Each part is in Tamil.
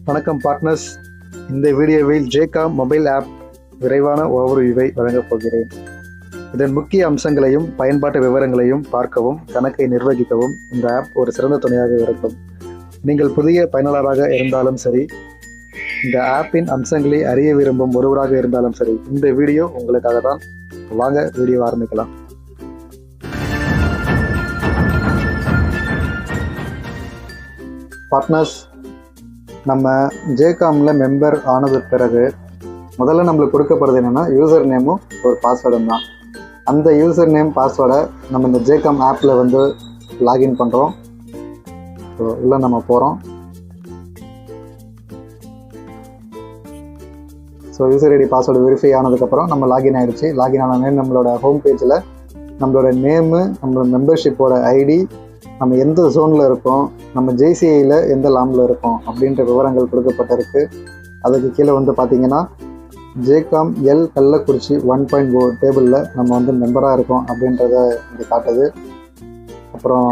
வணக்கம் பார்ட்னர்ஸ். இந்த வீடியோவில் ஜேகாம் மொபைல் ஆப் விரைவான ஓவர்வியூவை வழங்கப் போகிறேன். இதன் முக்கிய அம்சங்களையும் பயன்பாட்டு விவரங்களையும் பார்க்கவும் கணக்கை நிர்வகிக்கவும் இந்த ஆப் ஒரு சிறந்த துணையாக இருக்கும். நீங்கள் புதிய பயனாளராக இருந்தாலும் சரி, இந்த ஆப்பின் அம்சங்களை அறிய விரும்பும் ஒருவராக இருந்தாலும் சரி, இந்த வீடியோ உங்களுக்காக தான். வாங்க வீடியோ ஆரம்பிக்கலாம். பார்ட்னர்ஸ், நம்ம ஜேகாமில் மெம்பர் ஆனது பிறகு முதல்ல நம்மளுக்கு கொடுக்கப்படுறது என்னென்னா யூசர் நேமும் ஒரு பாஸ்வேர்டும் தான். அந்த யூசர் நேம் பாஸ்வேர்டை நம்ம இந்த ஜேகாம் ஆப்பில் வந்து லாகின் பண்ணுறோம். ஸோ உள்ள நம்ம போகிறோம். So user ID password verify ஆனதுக்கப்புறம் நம்ம லாகின் ஆகிடுச்சு. லாகின் ஆனோடனே நம்மளோட ஹோம் பேஜில் நம்மளோட நேமு, நம்மளோட மெம்பர்ஷிப்போட ஐடி, நம்ம எந்த ஜோனில் இருக்கோம், நம்ம ஜேசிஐயில் எந்த லாம்பில் இருக்கோம் அப்படின்ற விவரங்கள் கொடுக்கப்பட்டிருக்கு. அதுக்கு கீழே வந்து பார்த்திங்கன்னா ஜேகாம் எல் கள்ளக்குறிச்சி 1.0 டேபிளில் நம்ம வந்து மெம்பராக இருக்கோம் அப்படின்றத இங்கே காட்டுது. அப்புறம்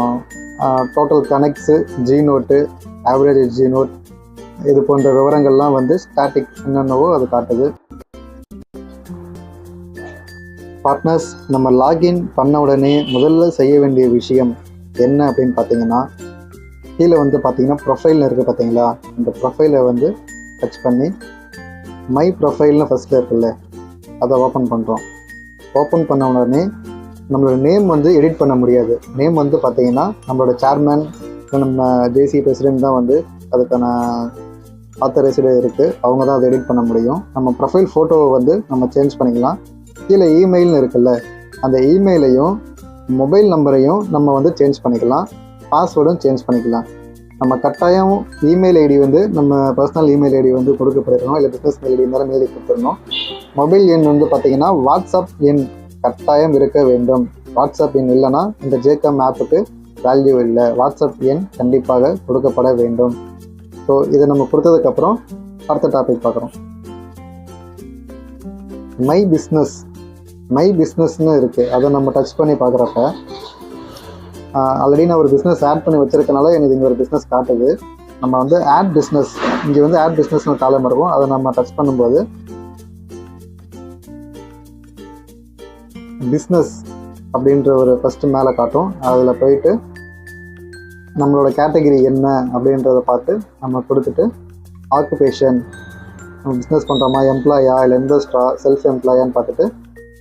total connects, G node, average G node, இது போன்ற விவரங்கள்லாம் வந்து ஸ்டாட்டிக் என்னென்னவோ அது காட்டுது. பார்ட்னர்ஸ், நம்ம லாகின் பண்ண உடனே முதல்ல செய்ய வேண்டிய விஷயம் என்ன அப்படின்னு பார்த்தீங்கன்னா, கீழே வந்து பார்த்தீங்கன்னா ப்ரொஃபைல்னு இருக்குது பார்த்தீங்களா, இந்த ப்ரொஃபைலை வந்து டச் பண்ணி மை ப்ரொஃபைல்னு ஃபஸ்ட்டில் இருக்குல்ல, அதை ஓப்பன் பண்ணுறோம். ஓப்பன் பண்ண உடனே நம்மளோட நேம் வந்து எடிட் பண்ண முடியாது. நேம் வந்து பார்த்தீங்கன்னா நம்மளோட சேர்மேன், நம்ம ஜேசி பிரசிடென்ட் தான் வந்து அதுக்கான ஆத்தரைஸ்டு இருக்குது, அவங்க தான் அதை எடிட் பண்ண முடியும். நம்ம ப்ரொஃபைல் ஃபோட்டோவை வந்து நம்ம சேஞ்ச் பண்ணிக்கலாம். கீழே இமெயில்னு இருக்குல்ல, அந்த இமெயிலையும் மொபைல் நம்பரையும் நம்ம வந்து சேஞ்ச் பண்ணிக்கலாம். பாஸ்வேர்டும் சேஞ்ச் பண்ணிக்கலாம். நம்ம கட்டாயம் இமெயில் ஐடி வந்து நம்ம பர்சனல் இமெயில் ஐடி வந்து கொடுக்கப்பட்டிருக்கணும், இல்லை பிஸ்னஸ் மெயில் ஐடி இருந்தாலும் மெயில் கொடுத்துடணும். மொபைல் எண் வந்து பார்த்திங்கன்னா வாட்ஸ்அப் எண் கட்டாயம் இருக்க வேண்டும். வாட்ஸ்அப் எண் இல்லைன்னா இந்த ஜேகாம் ஆப்புக்கு வேல்யூ இல்லை. வாட்ஸ்அப் எண் கண்டிப்பாக கொடுக்கப்பட வேண்டும். ஸோ இதை நம்ம கொடுத்ததுக்கப்புறம் அடுத்த டாபிக் பார்க்குறோம். மை பிஸ்னஸ்னு இருக்குது, அதை நம்ம டச் பண்ணி பார்க்குறப்ப ஆல்ரெடி நான் ஒரு பிஸ்னஸ் ஆட் பண்ணி வச்சுருக்கனால எனக்கு இங்கே ஒரு பிஸ்னஸ் காட்டுது. நம்ம வந்து ஆட் பிஸ்னஸ், இங்கே வந்து ஆட் பிஸ்னஸ்னு காலம் இருக்கும், அதை நம்ம டச் பண்ணும்போது பிஸ்னஸ் அப்படின்ற ஒரு ஃபஸ்ட்டு மேலே காட்டும். அதில் போயிட்டு நம்மளோட கேட்டகிரி என்ன அப்படின்றத பார்த்து நம்ம கொடுத்துட்டு ஆக்குபேஷன், நம்ம பிஸ்னஸ் பண்ணுறோமா, எம்ப்ளாயா இல்லை இன்வெஸ்டரா, செல்ஃப் எம்ப்ளாயான்னு பார்த்துட்டு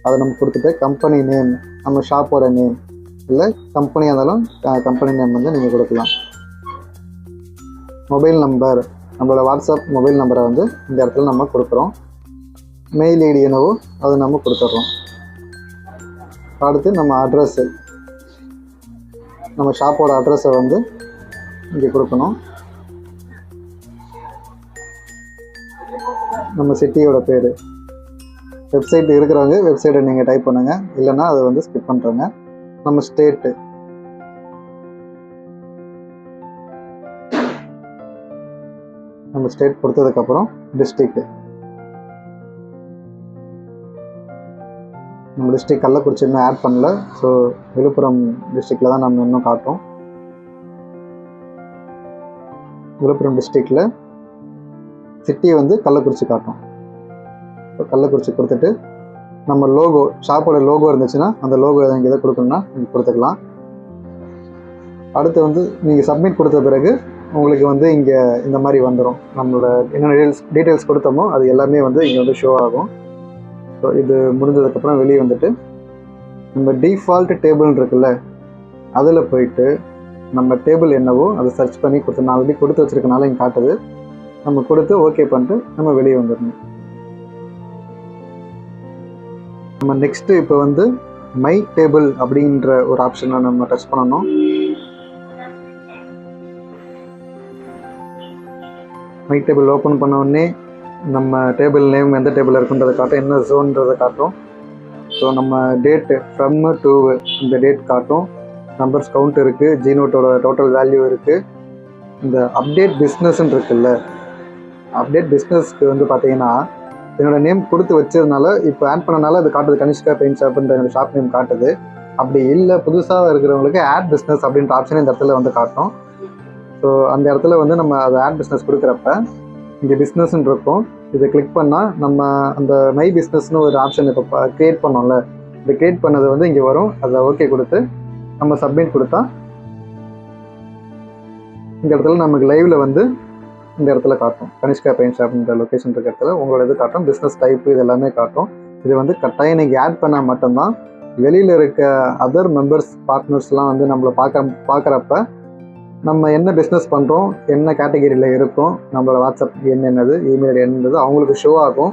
அதை நம்ம கொடுத்துட்டு கம்பெனி நேம், நம்ம ஷாப்போட நேம், இல்லை கம்பெனியாக இருந்தாலும் கம்பெனி நேம் வந்து நீங்கள் கொடுக்கலாம். மொபைல் நம்பர், நம்மளோட வாட்ஸ்அப் மொபைல் நம்பரை வந்து இந்த இடத்துல நம்ம கொடுக்குறோம். மெயில் ஐடி என்னவோ அதை நம்ம கொடுத்துட்றோம். அடுத்து நம்ம அட்ரஸ்ஸு, நம்ம ஷாப்போட அட்ரஸை வந்து இங்கே கொடுக்கணும். நம்ம சிட்டியோட பேர், வெப்சைட் இருக்கிறவங்க வெப்சைட்டை நீங்கள் டைப் பண்ணுங்கள், இல்லைன்னா அதை வந்து ஸ்கிப் பண்ணுறோங்க. நம்ம ஸ்டேட்டு, நம்ம ஸ்டேட் கொடுத்ததுக்கப்புறம் டிஸ்ட்ரிக்ட்டு, நம்ம டிஸ்ட்ரிக்ட் கள்ளக்குறிச்சி இன்னும் ஆட் பண்ணல. ஸோ விழுப்புரம் டிஸ்ட்ரிக்டில் தான் நம்ம இன்னும் காட்டும். விழுப்புரம் டிஸ்ட்ரிக்டில் சிட்டி வந்து கள்ளக்குறிச்சி காட்டும். இப்போ கள்ளக்குறிச்சி கொடுத்துட்டு நம்ம லோகோ, ஷாப்போட லோகோ இருந்துச்சுன்னா அந்த லோகோ எதை கொடுக்கணும்னா நீங்கள் கொடுத்துக்கலாம். அடுத்து வந்து நீங்கள் சப்மிட் கொடுத்த பிறகு உங்களுக்கு வந்து இங்கே இந்த மாதிரி வந்துடும். நம்மளோட என்ன டீட்டெயில்ஸ் கொடுத்தோமோ அது எல்லாமே வந்து இங்கே வந்து ஷோ ஆகும். ஸோ இது முடிஞ்சதுக்கப்புறம் வெளியே வந்துட்டு நம்ம டிஃபால்ட் டேபிள்னு இருக்குல்ல, அதில் போயிட்டு நம்ம டேபிள் என்னவோ அதை சர்ச் பண்ணி கொடுத்து, நான் ஆல்ரெடி கொடுத்து வச்சுருக்கனால இங்கே காட்டுது, நம்ம கொடுத்து ஓகே பண்ணிட்டு நம்ம வெளியே வந்துடணும். நம்ம நெக்ஸ்ட்டு இப்போ வந்து மை டேபிள் அப்படின்ற ஒரு ஆப்ஷனை நம்ம டச் பண்ணணும். மை டேபிள் ஓப்பன் பண்ண உடனே நம்ம டேபிள் நேம் எந்த டேபிள் இருக்குன்றதை காட்டும், என்ன ஜோன்றதை காட்டும். ஸோ நம்ம டேட்டு ஃப்ரம் டு இந்த டேட் காட்டும். நம்பர்ஸ் கவுண்ட் இருக்குது, ஜி நோட்டோட டோட்டல் வேல்யூ இருக்குது. இந்த அப்டேட் பிஸ்னஸ்ன்னு இருக்குல்ல, அப்டேட் பிஸ்னஸ்க்கு வந்து பார்த்தீங்கன்னா என்னோடய நேம் கொடுத்து வச்சதுனால இப்போ ஆட் பண்ணனால அது காட்டுது, கனிஷ்கா பெயிண்ட் ஷாப்ன்ற என்னோடய ஷாப் நேம் காட்டுது. அப்படி இல்லை புதுசாக இருக்கிறவங்களுக்கு ஆட் பிஸ்னஸ் அப்படின்ற ஆப்ஷன் இந்த இடத்துல வந்து காட்டும். ஸோ அந்த இடத்துல வந்து நம்ம அதை ஆட் பிஸ்னஸ் கொடுக்குறப்ப இங்கே பிஸ்னஸ்ன்னு இருக்கும். இதை கிளிக் பண்ணால் நம்ம அந்த மை பிஸ்னஸ்னு ஒரு ஆப்ஷன் இப்போ க்ரியேட் பண்ணோம்ல, இந்த க்ரியேட் பண்ணது வந்து இங்கே வரும். அதை ஓகே கொடுத்து நம்ம சப்மிட் கொடுத்தா இந்த இடத்துல நமக்கு லைவில் வந்து இந்த இடத்துல காட்டும். கனிஷ்கா பெயிண்ட் ஷாப்ன்ற லொக்கேஷன் இருக்க இடத்துல உங்களோட இது காட்டும். பிஸ்னஸ் டைப்பு இது எல்லாமே காட்டும். இது வந்து கட்டாயம் நீங்கள் ஆட் பண்ணால் மட்டும்தான் வெளியில் இருக்க அதர் மெம்பர்ஸ் பார்ட்னர்ஸ்லாம் வந்து நம்மளை பார்க்குறப்ப நம்ம என்ன பிஸ்னஸ் பண்ணுறோம், என்ன கேட்டகரியில் இருக்கும், நம்மளோட வாட்ஸ்அப் என்னென்னது, இமெயில் என்னது அவங்களுக்கு ஷோ ஆகும்.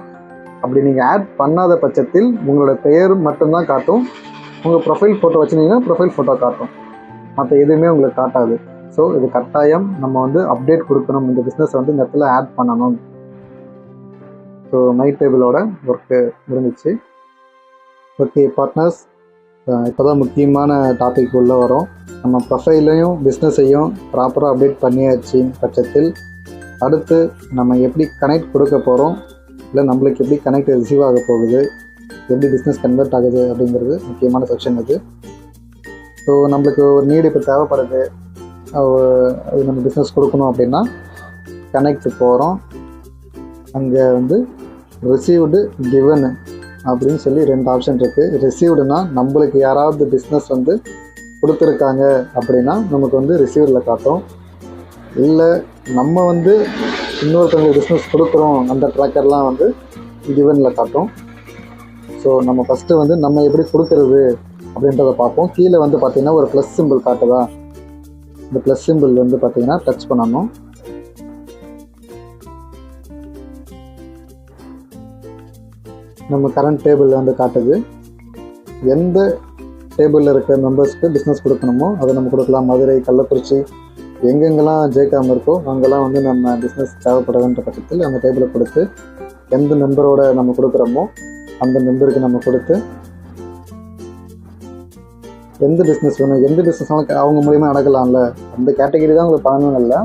அப்படி நீங்கள் ஆட் பண்ணாத பட்சத்தில் உங்களோட பெயர் மட்டும்தான் காட்டும். உங்கள் ப்ரொஃபைல் ஃபோட்டோ வச்சுருந்தீங்கன்னா ப்ரொஃபைல் ஃபோட்டோ காட்டும், மற்ற எதுவுமே உங்களுக்கு காட்டாது. ஸோ இது கட்டாயம் நம்ம வந்து அப்டேட் கொடுக்கணும். இந்த பிஸ்னஸை வந்து இந்த இடத்துல ஆட் பண்ணணும். ஸோ மை டேபிளோட ஒர்க்கு முடிஞ்சிச்சு. ஓகே பார்ட்னர்ஸ், இப்போ தான் முக்கியமான டாபிக் உள்ளே வரும். நம்ம ப்ரொஃபைலையும் பிஸ்னஸையும் ப்ராப்பராக அப்டேட் பண்ணியாச்சு பட்சத்தில் அடுத்து நம்ம எப்படி கனெக்ட் கொடுக்க போகிறோம், இல்லை நம்மளுக்கு எப்படி கனெக்ட் ரிசீவ் ஆக போகுது, எப்படி பிஸ்னஸ் கன்வெர்ட் ஆகுது அப்படிங்கிறது முக்கியமான செக்ஷன் இது. ஸோ நம்மளுக்கு ஒரு நீடு இப்போ தேவைப்படுது, அது நம்ம பிஸ்னஸ் கொடுக்கணும் அப்படின்னா கனெக்ட் போகிறோம். அங்கே வந்து ரிசீவ்டு கிவனு அப்படின்னு சொல்லி 2 ஆப்ஷன் இருக்குது. ரிசீவ்டுனா நம்மளுக்கு யாராவது பிஸ்னஸ் வந்து கொடுத்துருக்காங்க அப்படின்னா நமக்கு வந்து ரிசீவ்டில் காட்டும். இல்லை நம்ம வந்து இன்னொருத்தவங்களுக்கு பிஸ்னஸ் கொடுக்குறோம், அந்த ட்ராக்கர்லாம் வந்து கிவனில் காட்டும். ஸோ நம்ம ஃபஸ்ட்டு வந்து நம்ம எப்படி கொடுக்குறது அப்படின்றத பார்ப்போம். கீழே வந்து பார்த்திங்கன்னா ஒரு ப்ளஸ் சிம்பிள் காட்டுதா, இந்த ப்ளஸ் சிம்பிள் வந்து பார்த்திங்கன்னா டச் பண்ணணும். நம்ம கரண்ட் டேபிளில் வந்து காட்டுது. எந்த டேபிளில் இருக்க மெம்பர்ஸ்க்கு பிஸ்னஸ் கொடுக்கணுமோ அதை நம்ம கொடுக்கலாம். மதுரை, கள்ளக்குறிச்சி, எங்கெங்கெல்லாம் ஜேகாம் இருக்கோ அங்கெல்லாம் வந்து நம்ம பிஸ்னஸ் தேவைப்படுதுன்ற பட்சத்தில் அந்த டேபிளை கொடுத்து எந்த மெம்பரோட நம்ம கொடுக்குறோமோ அந்த மெம்பருக்கு நம்ம கொடுத்து எந்த பிஸ்னஸ் வேணும், எந்த பிஸ்னஸ்னாலும் அவங்க மூலியமாக நடக்கலாம்ல, அந்த கேட்டகரி தான் உங்களுக்கு பண்ணணும். இல்லை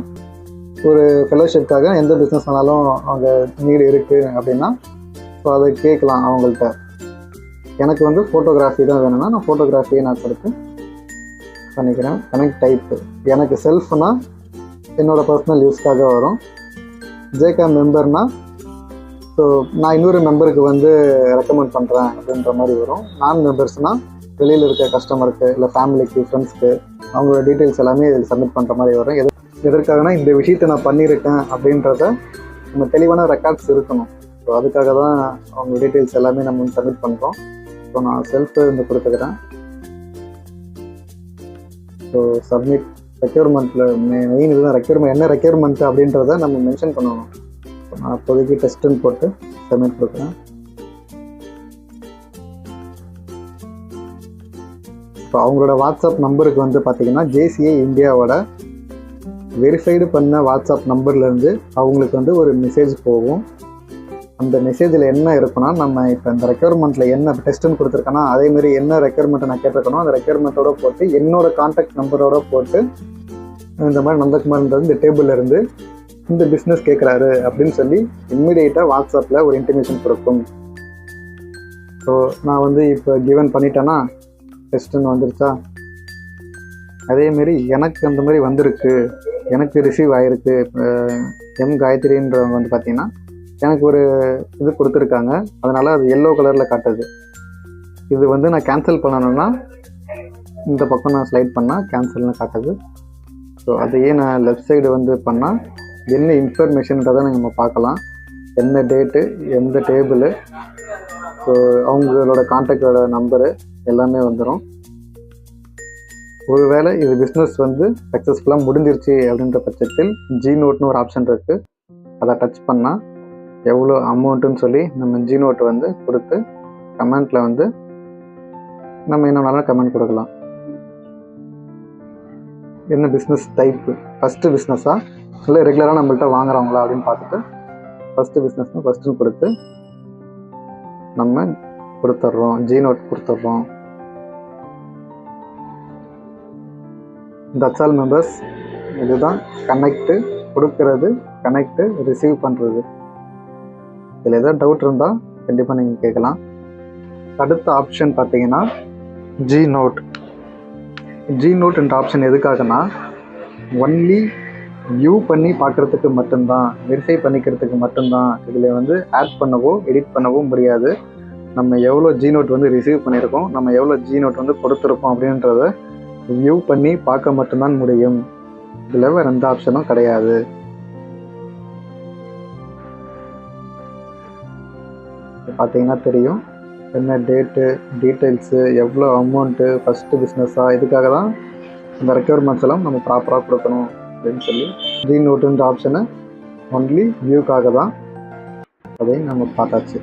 ஒரு ஃபெலோஷிப்காக எந்த பிஸ்னஸ்னாலும் அவங்க நீடு இருக்குது அப்படின்னா ஸோ அதை கேட்கலாம் அவங்கள்ட்ட. எனக்கு வந்து ஃபோட்டோகிராஃபி தான் வேணும்னா நான் ஃபோட்டோகிராஃபியை நான் கொடுத்து பண்ணிக்கிறேன். கனெக்ட் டைப்பு எனக்கு செல்ஃப்னால் என்னோடய பர்சனல் யூஸ்க்காக வரும். ஜேகாம் மெம்பர்னால் ஸோ நான் இன்னொரு மெம்பருக்கு வந்து ரெக்கமெண்ட் பண்ணுறேன் அப்படின்ற மாதிரி வரும். நான் மெம்பர்ஸ்னால் வெளியில் இருக்க கஸ்டமருக்கு, இல்லை ஃபேமிலிக்கு, ஃப்ரெண்ட்ஸ்க்கு அவங்களோட டீட்டெயில்ஸ் எல்லாமே இதில் சப்மிட் பண்ணுற மாதிரி வரும். எதற்காகனா இந்த விஷயத்தை நான் பண்ணியிருக்கேன் அப்படின்றத நம்ம தெளிவான ரெக்கார்ட்ஸ் இருக்கணும். ஸோ அதுக்காக தான் அவங்க டீட்டெயில்ஸ் எல்லாமே நம்ம வந்து சப்மிட் பண்ணுறோம். ஸோ நான் செல்ஃப் இந்த கொடுத்துக்கிறேன். ஸோ சப்மிட் ரெக்யூர்மெண்ட்டில் மெயின் இதுதான் ரெக்யூர்மெண்ட். என்ன ரெக்யூர்மெண்ட் அப்படின்றத நம்ம மென்ஷன் பண்ணணும். நான் அப்போதைக்கு டெஸ்ட்டுன்னு போட்டு சப்மிட் கொடுக்குறேன். இப்போ அவங்களோட வாட்ஸ்அப் நம்பருக்கு வந்து பார்த்திங்கன்னா ஜேசிஏ இந்தியாவோட வெரிஃபைடு பண்ண வாட்ஸ்அப் நம்பர்லேருந்து அவங்களுக்கு வந்து ஒரு மெசேஜ் போகும். அந்த மெசேஜில் என்ன இருக்குன்னா, நம்ம இப்போ இந்த ரெக்யர்மெண்ட்டில் என்ன டெஸ்ட்டுன்னு கொடுத்துருக்கேன்னா அதேமாரி என்ன ரெக்யர்மெண்ட்டை நான் கேட்டிருக்கணும் அந்த ரெக்யர்மெண்ட்டோட போட்டு என்னோடய கான்டாக்ட் நம்பரோட போட்டு இந்த மாதிரி நந்தகுமார்ன்றது இந்த டேபிளில் இருந்து இந்த பிஸ்னஸ் கேட்குறாரு அப்படின்னு சொல்லி இம்மிடியேட்டாக வாட்ஸ்அப்பில் ஒரு இன்டிமேஷன் கொடுக்கும். ஸோ நான் வந்து இப்போ கிவன் பண்ணிட்டேன்னா டெஸ்ட்டுன்னு வந்துருச்சா, அதேமாரி எனக்கு அந்த மாதிரி வந்திருக்கு, எனக்கு ரிசீவ் ஆகிருக்கு. எம் காயத்ரின்றவங்க வந்து பார்த்திங்கன்னா எனக்கு ஒரு இது கொடுத்துருக்காங்க, அதனால் அது எல்லோ கலரில் காட்டுது. இது வந்து நான் கேன்சல் பண்ணணும்னா இந்த பக்கம் நான் ஸ்லைட் பண்ணால் கேன்சல்னு காட்டுது. ஸோ அதையே நான் லெஃப்ட் சைடு வந்து பண்ணால் என்ன இன்ஃபர்மேஷன்றதை நம்ம பார்க்கலாம். என்ன டேட்டு, எந்த டேபிள், ஸோ அவங்களோட கான்டாக்டோட நம்பரு எல்லாமே வந்துடும். ஒருவேளை இது பிஸ்னஸ் வந்து சக்ஸஸ்ஃபுல்லாக முடிஞ்சிருச்சு அப்படின்ற பட்சத்தில் ஜி-நோட்னு ஒரு ஆப்ஷன் இருக்குது. அதை டச் பண்ணால் எவ்வளோ அமௌண்ட்டுன்னு சொல்லி நம்ம ஜி-நோட் வந்து கொடுத்து கமெண்ட்டில் வந்து நம்ம என்னன்னாலும் கமெண்ட் கொடுக்கலாம். என்ன பிஸ்னஸ் டைப்பு, ஃபஸ்ட்டு பிஸ்னஸாக இல்லை ரெகுலராக நம்மள்கிட்ட வாங்குறவங்களா அப்படின்னு பார்த்துட்டு ஃபஸ்ட்டு பிஸ்னஸ்னால் ஃபஸ்ட்டுன்னு கொடுத்து நம்ம கொடுத்துட்றோம், ஜி-நோட் கொடுத்துட்றோம். That's all members. இதுதான் கனெக்ட்டு கொடுக்கறது, கனெக்ட்டு ரிசீவ் பண்ணுறது. இதில் எதாவது டவுட் இருந்தால் கண்டிப்பாக நீங்கள் கேட்கலாம். அடுத்த ஆப்ஷன் பார்த்தீங்கன்னா ஜி-நோட். ஜி-நோட் என்ற ஆப்ஷன் எதுக்காகனா ஒன்லி வியூ பண்ணி பார்க்குறதுக்கு மட்டும்தான், வெரிஃபை பண்ணிக்கிறதுக்கு மட்டும்தான். இதில் வந்து ஆட் பண்ணவோ எடிட் பண்ணவோ முடியாது. நம்ம எவ்வளோ ஜிநோட் வந்து ரிசீவ் பண்ணியிருக்கோம், நம்ம எவ்வளோ ஜிநோட் வந்து கொடுத்துருக்கோம் அப்படின்றத வியூ பண்ணி பார்க்க மட்டும்தான் முடியும். இதில் வேறு எந்த ஆப்ஷனும் கிடையாது. பார்த்தீங்கன்னா தெரியும் என்ன டேட்டு, டீட்டெயில்ஸு, எவ்வளோ அமௌண்ட்டு, ஃபஸ்ட்டு பிஸ்னஸாக, இதுக்காக தான் இந்த ரெக்யர்மெண்ட்ஸ் எல்லாம் நம்ம ப்ராப்பராக கொடுக்கணும் அப்படின்னு சொல்லி ஜிநோட்டுன்ற ஆப்ஷனை ஒன்லி வியூக்காக தான். அதையும் நம்ம பார்த்தாச்சு.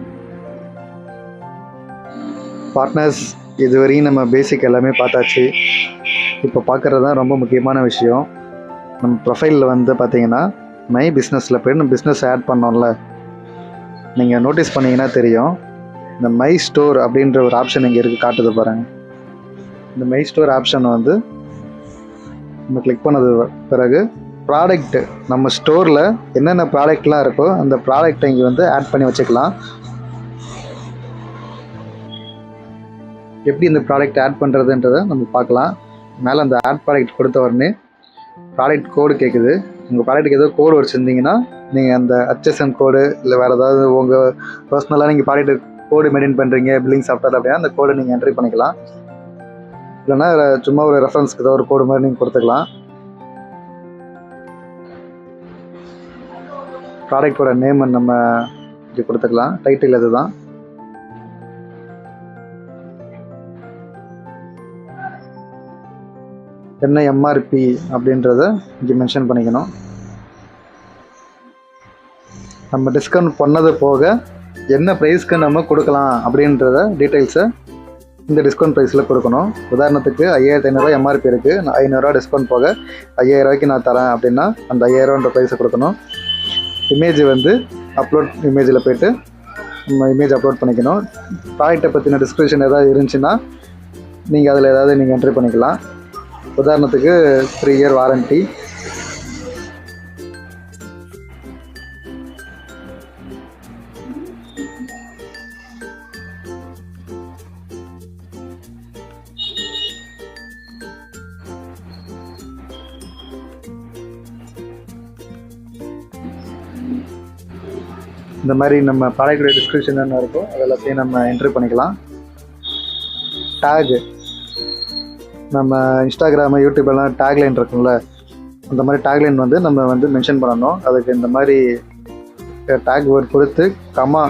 பார்ட்னர்ஸ், இதுவரையும் நம்ம பேசிக் எல்லாமே பார்த்தாச்சு. இப்போ பார்க்குறது தான் ரொம்ப முக்கியமான விஷயம். நம்ம ப்ரொஃபைலில் வந்து பார்த்தீங்கன்னா மை பிஸ்னஸில் போய்ட்டு நம்ம பிஸ்னஸ் ஆட் பண்ணோம்ல, நீங்கள் நோட்டீஸ் பண்ணிங்கன்னா தெரியும், இந்த மை ஸ்டோர் அப்படின்ற ஒரு ஆப்ஷன் இங்கே இருக்குது, காட்டுது பாருங்கள். இந்த மை ஸ்டோர் ஆப்ஷனை வந்து நம்ம கிளிக் பண்ணது பிறகு ப்ராடக்ட்டு, நம்ம ஸ்டோரில் என்னென்ன ப்ராடக்ட்லாம் இருக்கோ அந்த ப்ராடக்டை இங்கே வந்து ஆட் பண்ணி வச்சுக்கலாம். எப்படி இந்த ப்ராடக்ட் ஆட் பண்ணுறதுன்றதை நம்ம பார்க்கலாம். மேலே அந்த ஆட் ப்ராடக்ட் கொடுத்த உடனே ப்ராடக்ட் கோடு கேட்குது. உங்கள் ப்ராடக்ட்டுக்கு ஏதோ கோடு வச்சுருந்தீங்கன்னா நீங்கள் அந்த HSN கோடு இல்லை வேறு ஏதாவது உங்கள் பர்சனலாக நீங்கள் ப்ராடக்ட் கோடு மெயின்டைன் பண்ணுறீங்க பில்லிங் சாஃப்ட்வேர் அப்படின்னா அந்த கோடை நீங்கள் என்ட்ரி பண்ணிக்கலாம். இல்லைன்னா சும்மா ஒரு ரெஃபரன்ஸ்க்கு ஏதோ ஒரு கோடு மாதிரி நீங்கள் கொடுத்துக்கலாம். ப்ராடக்டோட நேம் நம்ம இங்கே கொடுத்துக்கலாம். டைட்டில் இது தான். என்ன MRP அப்படின்றத இங்கே மென்ஷன் பண்ணிக்கணும். நம்ம டிஸ்கவுண்ட் பண்ணது போக என்ன ப்ரைஸ்க்கு நம்ம கொடுக்கலாம் அப்படின்றத டீட்டெயில்ஸை இந்த டிஸ்கவுண்ட் ப்ரைஸில் கொடுக்கணும். உதாரணத்துக்கு 5500 MRP இருக்குது, நான் 500 டிஸ்கவுண்ட் போக 5000 நான் தரேன் அப்படின்னா அந்த 5000ன்ற ப்ரைஸை கொடுக்கணும். இமேஜ் வந்து அப்லோட் இமேஜில் போய்ட்டு நம்ம இமேஜ் அப்லோட் பண்ணிக்கணும். ப்ராடக்ட்டை பற்றின டிஸ்கிரிப்ஷன் ஏதாவது இருந்துச்சுன்னா நீங்கள் அதில் ஏதாவது நீங்கள் என்ட்ரி பண்ணிக்கலாம். உதாரணத்துக்கு 3 இயர் வாரண்ட்டி, இந்த மாதிரி நம்ம ப்ராடக்டோட டிஸ்கிரிப்ஷன் என்ன இருக்கோ அதெல்லாத்தையும் நம்ம என்ட்ரி பண்ணிக்கலாம். டேகு, நம்ம இன்ஸ்டாகிராமு யூடியூப்லாம் டேக்லைன் இருக்கும்ல, அந்த மாதிரி டேக்லைன் வந்து நம்ம வந்து மென்ஷன் பண்ணணும். அதுக்கு இந்த மாதிரி டேக் வேர்ட் கொடுத்து கமா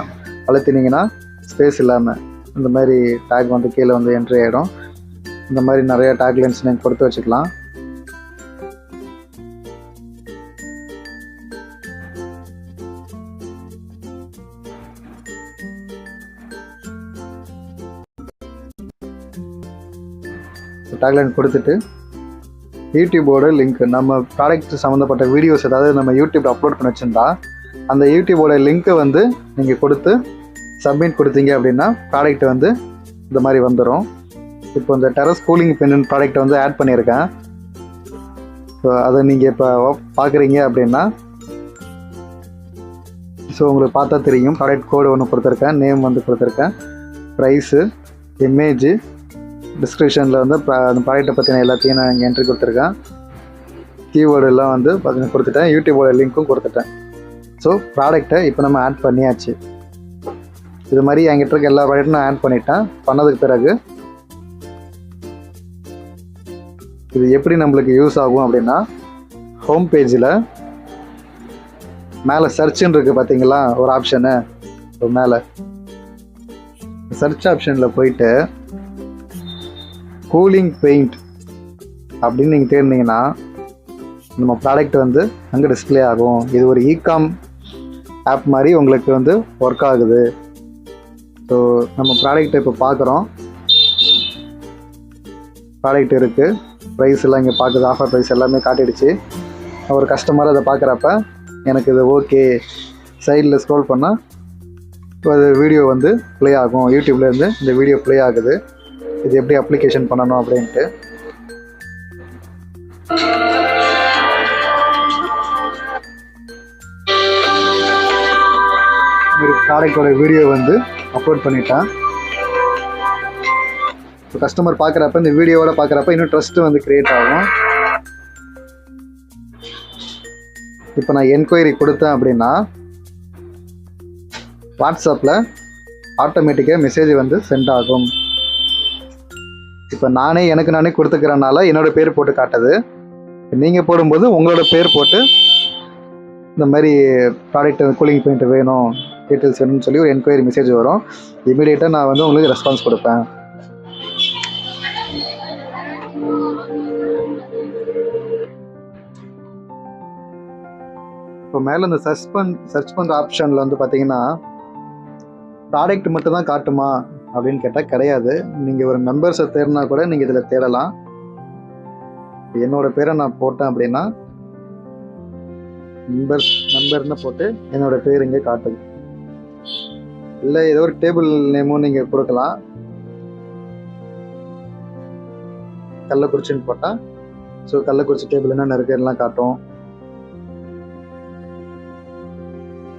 அழுத்தினீங்கன்னா ஸ்பேஸ் இல்லாமல் இந்த மாதிரி டேக் வந்து கீழே வந்து என்ட்ரி ஆகிடும். இந்த மாதிரி நிறைய டேக்லைன்ஸ் நீங்கள் கொடுத்து வச்சுக்கலாம். டேக்லைன் கொடுத்துட்டு யூடியூபோட லிங்க், நம்ம ப்ராடக்ட் சம்மந்தப்பட்ட வீடியோஸ் ஏதாவது நம்ம யூடியூப்பில் அப்லோட் பண்ணி வச்சுருந்தா அந்த யூடியூபோட லிங்க்கை வந்து நீங்கள் கொடுத்து சப்மிட் கொடுத்தீங்க அப்படின்னா ப்ராடக்ட் வந்து இந்த மாதிரி வந்துடும். இப்போ இந்த டெரஸ் கூலிங் பென் ப்ராடக்ட்டை வந்து ஆட் பண்ணியிருக்கேன். ஸோ அதை நீங்கள் இப்போ பார்க்குறீங்க அப்படின்னா ஸோ உங்களுக்கு பார்த்தா தெரியும். ப்ராடக்ட் கோடு ஒன்று கொடுத்துருக்கேன், நேம் வந்து கொடுத்துருக்கேன், ப்ரைஸு, இமேஜு, டிஸ்கிரிப்ஷனில் வந்து அந்த ப்ராடக்ட்டை பற்றின எல்லாத்தையும் நான் இங்கே என்ட்ரி கொடுத்துருக்கேன். கீவேர்டெல்லாம் வந்து பார்த்தீங்கன்னா கொடுத்துட்டேன், யூடியூபோட லிங்க்கும் கொடுத்துட்டேன். ஸோ ப்ராடக்ட்டை இப்போ நம்ம ஆட் பண்ணியாச்சு. இது மாதிரி என்கிட்ட இருக்க எல்லா ப்ராடக்ட்டும் நான் ஆட் பண்ணிட்டேன். பண்ணதுக்கு பிறகு இது எப்படி நம்மளுக்கு யூஸ் ஆகும் அப்படின்னா, ஹோம் பேஜில் மேலே சர்ச்சுன்னு இருக்குது பார்த்தீங்களா ஒரு ஆப்ஷனு, மேலே சர்ச் ஆப்ஷனில் போயிட்டு கூலிங் பெயிண்ட் அப்படின்னு நீங்கள் தேர்ந்தீங்கன்னா நம்ம ப்ராடக்ட் வந்து அங்கே டிஸ்பிளே ஆகும். இது ஒரு இகாம் ஆப் மாதிரி உங்களுக்கு வந்து ஒர்க் ஆகுது. ஸோ நம்ம ப்ராடக்ட்டை இப்போ பார்க்குறோம், ப்ராடக்ட் இருக்குது, ப்ரைஸ் எல்லாம் இங்கே பார்க்குது, ஆஃபர் ப்ரைஸ் எல்லாமே காட்டிடுச்சு. ஒரு கஸ்டமர் அதை பார்க்குறப்ப எனக்கு இது ஓகே, சைடில் ஸ்க்ரோல் பண்ணால் அது வீடியோ வந்து ப்ளே ஆகும். யூடியூப்லேருந்து இந்த வீடியோ ப்ளே ஆகுது. இது எப்படி அப்ளிகேஷன் பண்ணணும் அப்படின்ட்டு ஒரு ப்ராடக்டோட வீடியோ வந்து அப்லோட் பண்ணிட்டேன். இப்போ கஸ்டமர் பார்க்குறப்ப இந்த வீடியோவோட பார்க்குறப்ப இன்னும் ட்ரஸ்ட்டு வந்து க்ரியேட் ஆகும். இப்போ நான் என்கொயரி கொடுத்தேன் அப்படின்னா வாட்ஸ்அப்பில் ஆட்டோமேட்டிக்காக மெசேஜ் வந்து சென்ட் ஆகும். இப்போ எனக்கு நானே கொடுத்துக்கிறனால என்னோடய பேர் போட்டு காட்டுது. நீங்கள் போடும்போது உங்களோட பேர் போட்டு இந்த மாதிரி ப்ராடக்ட் கூலிங் பெயிண்ட் வேணும், டீட்டெயில்ஸ் வேணும்னு சொல்லி ஒரு என்கொயரி மெசேஜ் வரும். இமீடியட்டாக நான் வந்து உங்களுக்கு ரெஸ்பான்ஸ் கொடுப்பேன். இப்போ மேலே இந்த சர்ச் பண்ணுற ஆப்ஷனில் வந்து பார்த்தீங்கன்னா ப்ராடக்ட் மட்டும் தான் காட்டுமா அப்படின்னு கேட்டால் கிடையாது. நீங்கள் ஒரு மெம்பர்ஸை தேடினா கூட நீங்கள் இதில் தேடலாம். என்னோடய பேரை நான் போட்டேன் அப்படின்னா நம்பர்னு போட்டு என்னோடய பேர் இங்கே காட்டுது. இல்லை ஏதோ ஒரு டேபிள் நேமும் நீங்கள் கொடுக்கலாம். கள்ளக்குறிச்சின்னு போட்டால் ஸோ கள்ளக்குறிச்சி டேபிள் என்னென்ன இருக்குலாம் காட்டும்.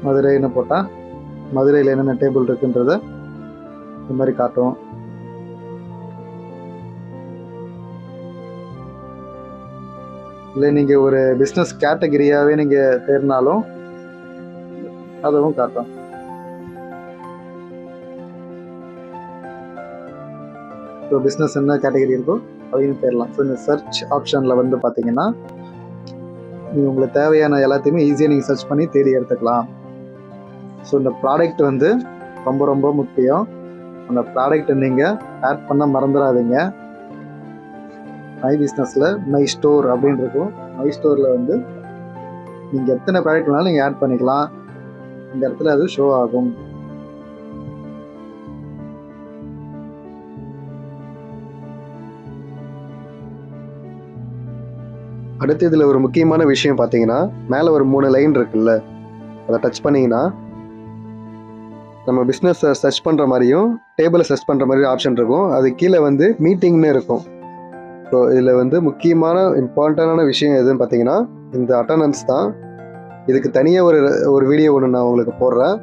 மதுரைன்னு போட்டால் மதுரையில் என்னென்ன டேபிள் இருக்குன்றத இந்த மாதிரி காட்டும். இல்லை நீங்கள் ஒரு பிஸ்னஸ் கேட்டகரியாகவே நீங்கள் தேர்னாலும் அதுவும் காட்டும். ஸோ பிஸ்னஸ் என்ன கேட்டகரி இருக்கோ அதையும் தேடலாம். ஸோ இந்த சர்ச் ஆப்ஷனில் வந்து பார்த்தீங்கன்னா நீங்கள் உங்களுக்கு தேவையான எல்லாத்தையுமே ஈஸியாக நீங்கள் சர்ச் பண்ணி தேடி எடுத்துக்கலாம். ஸோ இந்த ப்ராடக்ட் வந்து ரொம்ப ரொம்ப முக்கியம். அந்த ப்ராடக்ட்டை நீங்கள் ஆட் பண்ண மறந்துடாதீங்க. மை பிஸ்னஸில் மை ஸ்டோர் அப்படின்னு இருக்கும். மை ஸ்டோரில் வந்து நீங்கள் எத்தனை ப்ராடக்ட் வேணாலும் நீங்கள் ஆட் பண்ணிக்கலாம். இந்த இடத்துல அது ஷோ ஆகும். அடுத்து இதில் ஒரு முக்கியமான விஷயம் பார்த்தீங்கன்னா மேலே ஒரு 3 லைன் இருக்குல்ல, அதை டச் பண்ணிங்கன்னா நம்ம பிஸ்னஸை சர்ச் பண்ணுற மாதிரியும் டேபிளை சர்ச் பண்ணுற மாதிரியும் ஆப்ஷன் இருக்கும். அது கீழே வந்து மீட்டிங்னு இருக்கும். ஸோ இதில் வந்து முக்கியமான இம்பார்ட்டண்டான விஷயம் எதுன்னு பார்த்தீங்கன்னா இந்த அட்டண்டன்ஸ் தான். இதுக்கு தனியாக ஒரு வீடியோ ஒன்று நான் உங்களுக்கு போடுறேன்.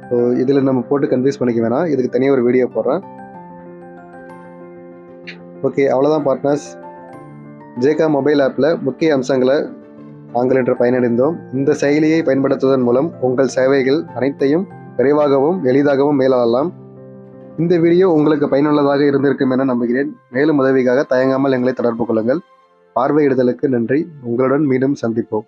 ஸோ இதில் நம்ம போட்டு கன்ஃபியூஸ் பண்ணிக்க வேணாம். இதுக்கு தனியாக ஒரு வீடியோ போடுறேன். ஓகே, அவ்வளோதான் பார்ட்னர்ஸ். ஜேகா மொபைல் ஆப்பில் முக்கிய அம்சங்களை நாங்கள் இன்று பயனடைந்தோம். இந்த செயலியை பயன்படுத்துவதன் மூலம் உங்கள் சேவைகள் அனைத்தையும் விரைவாகவும் எளிதாகவும் மேலாளலாம். இந்த வீடியோ உங்களுக்கு பயனுள்ளதாக இருந்திருக்கும் என நம்புகிறேன். மேலும் உதவிக்காக தயங்காமல் எங்களை தொடர்பு கொள்ளுங்கள். பார்வையிடுதலுக்கு நன்றி. உங்களுடன் மீண்டும் சந்திப்போம்.